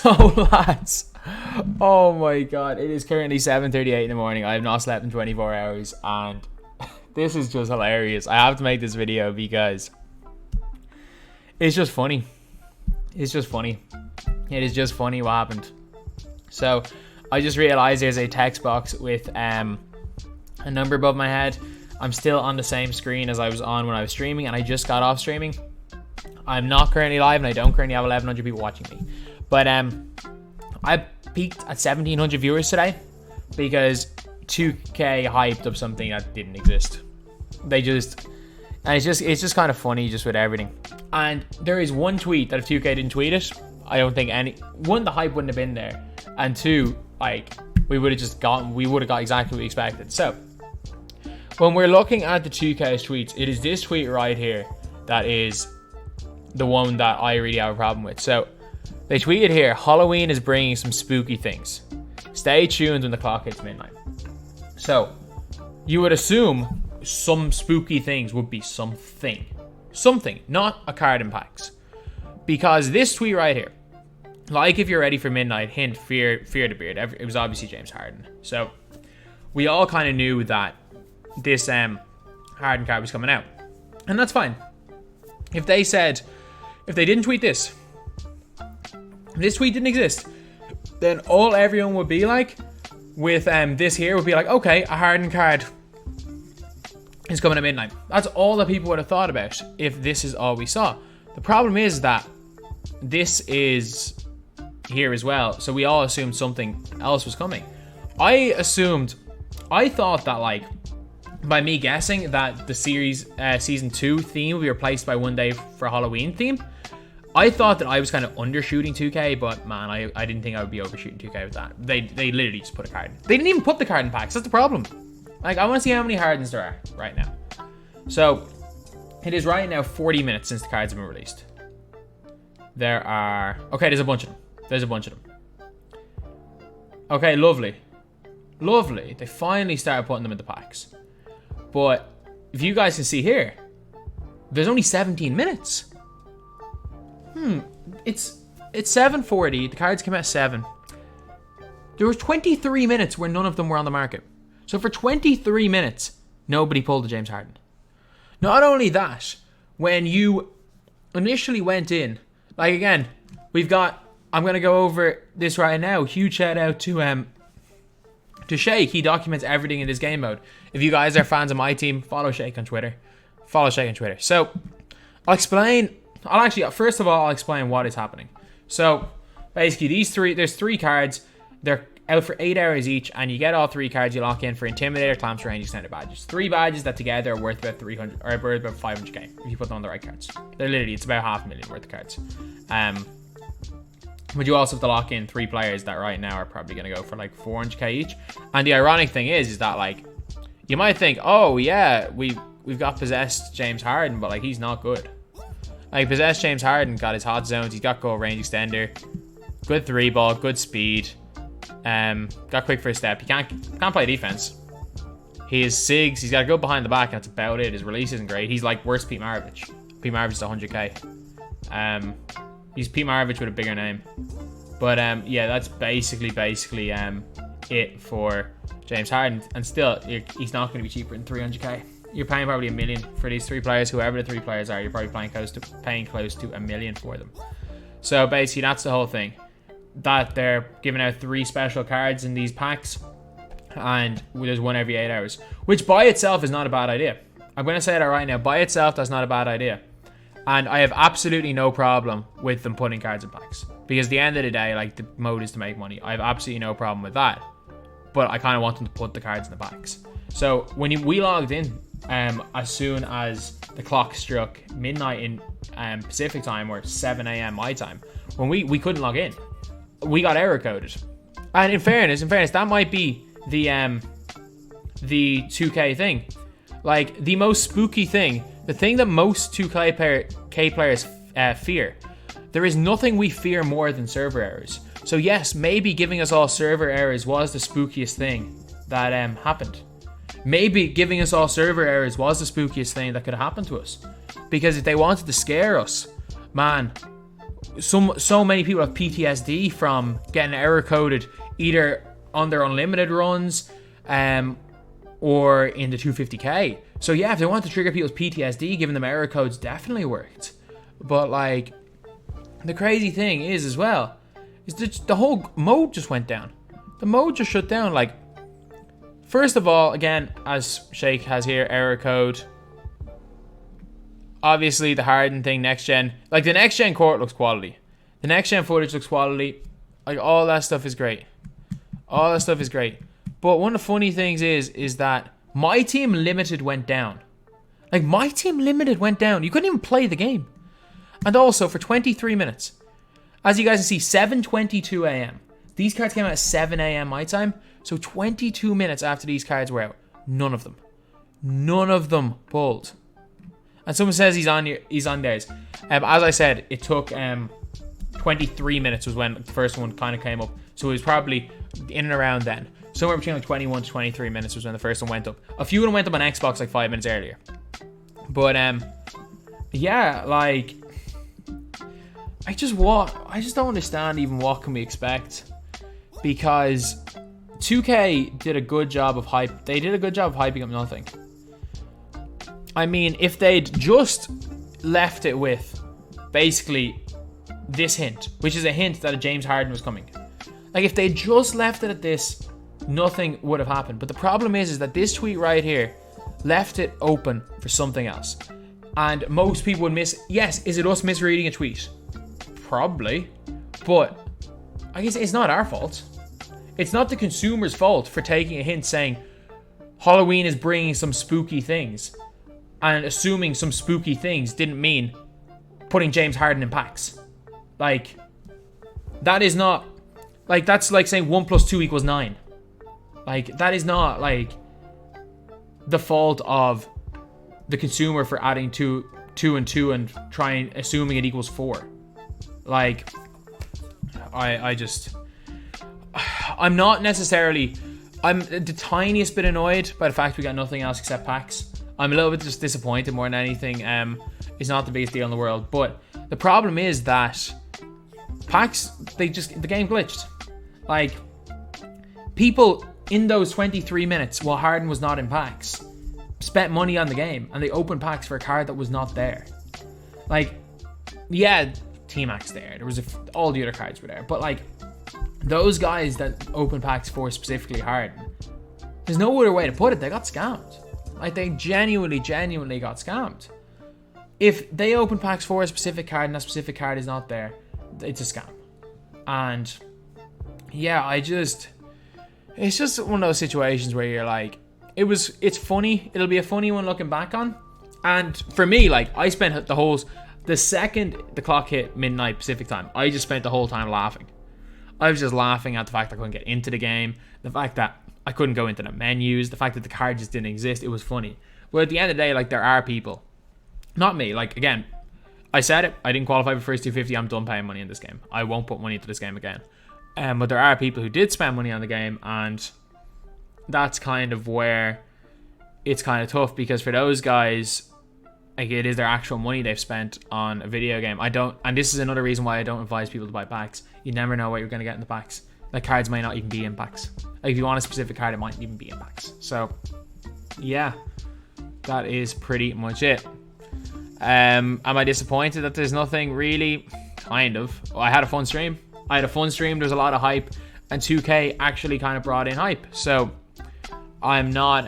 So, lads, oh my god, it is currently 7:38 in the morning. I have not slept in 24 hours, and this is just hilarious. I have to make this video because it's just funny. It's just funny. It is just funny what happened. So, I just realized there's a text box with a number above my head. I'm still on the same screen as I was on when I was streaming, and I just got off streaming. I'm not currently live, and I don't currently have 1,100 people watching me. But I peaked at 1,700 viewers today because 2K hyped up something that didn't exist. And it's just kind of funny just with everything. And there is one tweet that if 2K didn't tweet it, I don't think the hype wouldn't have been there, and two, like, we would have got exactly what we expected. So when we're looking at the 2K's tweets, it is this tweet right here that is the one that I really have a problem with. So they tweeted here, Halloween is bringing some spooky things. Stay tuned when the clock hits midnight. So you would assume some spooky things would be something, not a card in packs. Because this tweet right here, like if you're ready for midnight, hint, fear the beard. It was obviously James Harden. So we all kind of knew that this Harden card was coming out. And that's fine. If they didn't tweet this, if this tweet didn't exist, then all everyone would be like with this here would be like, okay, a Harden card is coming at midnight. That's all that people would have thought about if this is all we saw. The problem is that this is here as well, so we all assumed something else was coming. I thought that, like, by me guessing that the series season 2 theme will be replaced by One Day for Halloween theme, I thought that I was kind of undershooting 2K, but man, I didn't think I would be overshooting 2K with that. They literally just put a card in. They didn't even put the card in packs. That's the problem. Like, I want to see how many Hardens there are right now. So it is right now 40 minutes since the cards have been released. There are... Okay, there's a bunch of them. Okay, lovely. They finally started putting them in the packs. But if you guys can see here, there's only 17 minutes. It's 7:40. The cards came out at 7. There was 23 minutes where none of them were on the market. So for 23 minutes, nobody pulled a James Harden. Not only that, when you initially went in, like, again, I'm going to go over this right now. Huge shout out to Shake. He documents everything in this game mode. If you guys are fans of my team, follow Shake on Twitter. So I'll explain what is happening. So basically there's 3 cards. They're out for 8 hours each, and you get all 3 cards you lock in for Intimidator, Clamps, Range, Extended badges. 3 badges that together are worth about 300 or worth about 500k if you put them on the right cards. It's about 500,000 worth of cards. But you also have to lock in 3 players that right now are probably going to go for like 400k each. And the ironic thing is that, like, you might think, oh yeah, we've got possessed James Harden, but like, he's not good. Like, possessed James Harden got his hot zones, he's got goal range extender, good 3-ball, good speed, got quick first step. He can't play defense. He is SIGs, he's got to go behind the back, and that's about it. His release isn't great. He's like worse Pete Maravich. Pete Maravich is 100k. He's Pete Maravich with a bigger name. But yeah, that's basically it for James Harden. And still, he's not going to be cheaper than 300k. You're paying probably $1 million for these 3 players. Whoever the 3 players are, you're probably paying close to $1 million for them. So basically, that's the whole thing. That they're giving out 3 special cards in these packs, and there's one every 8 hours, which by itself is not a bad idea. I'm going to say that right now. By itself, that's not a bad idea. And I have absolutely no problem with them putting cards in packs. Because at the end of the day, like, the mode is to make money. I have absolutely no problem with that. But I kind of want them to put the cards in the packs. So when we logged in, as soon as the clock struck midnight in Pacific time, or 7 a.m. my time, when we couldn't log in, we got error coded. And in fairness, that might be the 2K thing. Like, the most spooky thing, the thing that most 2K players fear. There is nothing we fear more than server errors. So yes, maybe giving us all server errors was the spookiest thing that happened. Maybe giving us all server errors was the spookiest thing that could have happened to us. Because if they wanted to scare us, man, so many people have PTSD from getting error coded either on their unlimited runs or in the 250k. So yeah, if they want to trigger people's PTSD, giving them error codes definitely worked. But like, the crazy thing is as well, is that the whole mode just went down. The mode just shut down. Like, first of all, again, as Shake has here, error code. Obviously, the Harden thing, next gen. Like, the next gen court looks quality. The next gen footage looks quality. Like, all that stuff is great. All that stuff is great. But one of the funny things is that my team limited went down. Like, my team limited went down. You couldn't even play the game. And also, for 23 minutes, as you guys can see, 7:22 a.m. These cards came out at 7 a.m. my time. So 22 minutes after these cards were out, none of them pulled. And someone says he's on theirs. As I said, it took 23 minutes was when the first one kind of came up. So it was probably in and around then. Somewhere between like 21 to 23 minutes was when the first one went up. A few of them went up on Xbox like 5 minutes earlier. But yeah, like, I just don't understand even what can we expect, because 2K did a good job of hype. They did a good job of hyping up nothing. I mean, if they'd just left it with basically this hint, which is a hint that a James Harden was coming. Like, if they just left it at this, nothing would have happened. But the problem is that this tweet right here left it open for something else. And most people would miss. Yes, is it us misreading a tweet? Probably. But I guess it's not our fault. It's not the consumer's fault for taking a hint saying Halloween is bringing some spooky things, and assuming some spooky things didn't mean putting James Harden in packs. Like, that is not, like, that's like saying 1 + 2 = 9. Like, that is not like the fault of the consumer for adding two and two and assuming it equals 4. Like, I'm not necessarily, I'm the tiniest bit annoyed by the fact we got nothing else except packs. I'm a little bit just disappointed more than anything. It's not the biggest deal in the world, but the problem is that packs, the game glitched. Like, people in those 23 minutes while Harden was not in packs spent money on the game, and they opened packs for a card that was not there. Like, yeah, T-Mac's there. There was all the other cards were there, but like, those guys that open packs for specifically Harden, there's no other way to put it, they got scammed. Like, they genuinely got scammed. If they open packs for a specific card and that specific card is not there, it's a scam. And yeah, it's just one of those situations where you're like, it's funny. It'll be a funny one looking back on. And for me, like, I spent the second the clock hit midnight Pacific time, I just spent the whole time laughing. I was just laughing at the fact I couldn't get into the game, the fact that I couldn't go into the menus, the fact that the card just didn't exist. It was funny. But at the end of the day, like, there are people, not me, like, again, I said it, I didn't qualify for first 250, I'm done paying money in this game. I won't put money into this game again. But there are people who did spend money on the game, and that's kind of where it's kind of tough, because for those guys, like, it is their actual money they've spent on a video game. And this is another reason why I don't advise people to buy packs. You never know what you're going to get in the packs. Like, cards may not even be in packs. Like, if you want a specific card, it might even be in packs. So, yeah, that is pretty much it. Am I disappointed that there's nothing really? Kind of. Oh, I had a fun stream. There's a lot of hype, and 2K actually kind of brought in hype. So, I'm not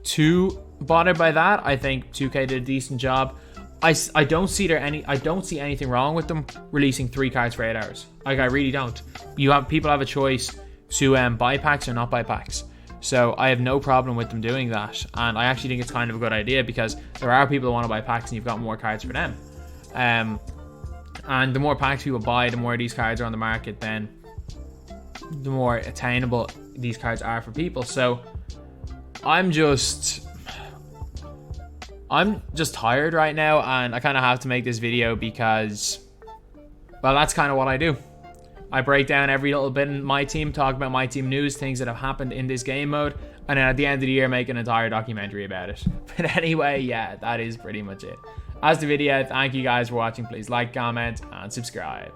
too bothered by that. I think 2K did a decent job. I don't see anything wrong with them releasing 3 cards for 8 hours. Like, I really don't. People have a choice to buy packs or not buy packs. So I have no problem with them doing that. And I actually think it's kind of a good idea, because there are people that want to buy packs and you've got more cards for them. And the more packs people buy, the more these cards are on the market, then the more attainable these cards are for people. So I'm just tired right now, and I kind of have to make this video because, well, that's kind of what I do. I break down every little bit in my team, talk about my team news, things that have happened in this game mode, and then at the end of the year make an entire documentary about it. But anyway, yeah, that is pretty much it. That's the video. Thank you guys for watching. Please like, comment, and subscribe.